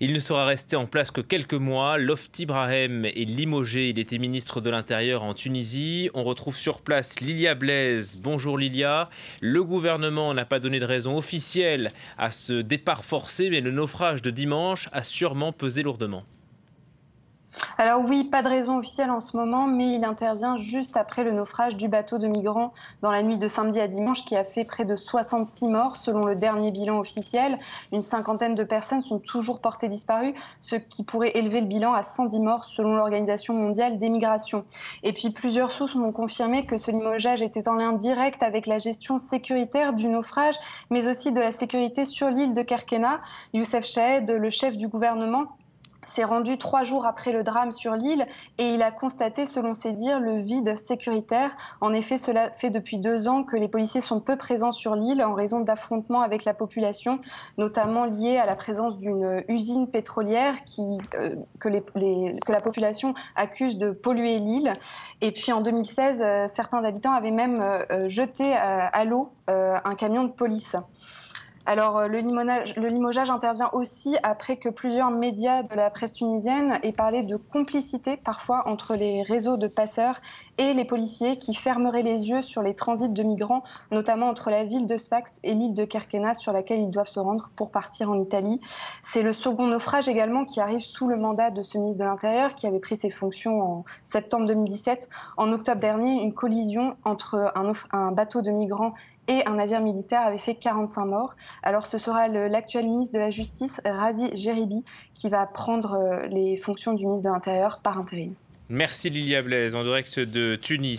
Il ne sera resté en place que quelques mois. Lofti Brahim est limogé. Il était ministre de l'Intérieur en Tunisie. On retrouve sur place Lilia Blaise. Bonjour Lilia. Le gouvernement n'a pas donné de raison officielle à ce départ forcé, mais le naufrage de dimanche a sûrement pesé lourdement. Alors oui, pas de raison officielle en ce moment, mais il intervient juste après le naufrage du bateau de migrants dans la nuit de samedi à dimanche qui a fait près de 66 morts selon le dernier bilan officiel. Une cinquantaine de personnes sont toujours portées disparues, ce qui pourrait élever le bilan à 110 morts selon l'Organisation mondiale des migrations. Et puis plusieurs sources m'ont confirmé que ce limogeage était en lien direct avec la gestion sécuritaire du naufrage, mais aussi de la sécurité sur l'île de Kerkena. Youssef Chahed, le chef du gouvernement, s'est rendu 3 jours après le drame sur l'île et il a constaté, selon ses dires, le vide sécuritaire. En effet, cela fait depuis 2 ans que les policiers sont peu présents sur l'île en raison d'affrontements avec la population, notamment liés à la présence d'une usine pétrolière que la population accuse de polluer l'île. Et puis en 2016, certains habitants avaient même jeté à l'eau un camion de police. Alors, le limogeage intervient aussi après que plusieurs médias de la presse tunisienne aient parlé de complicité parfois entre les réseaux de passeurs et les policiers qui fermeraient les yeux sur les transits de migrants, notamment entre la ville de Sfax et l'île de Kerkena sur laquelle ils doivent se rendre pour partir en Italie. C'est le second naufrage également qui arrive sous le mandat de ce ministre de l'Intérieur qui avait pris ses fonctions en septembre 2017. En octobre dernier, une collision entre un bateau de migrants et un navire militaire avait fait 45 morts. Alors ce sera l'actuel ministre de la Justice, Razi Jeribi, qui va prendre les fonctions du ministre de l'Intérieur par intérim. Merci Lilia Blaise, en direct de Tunis.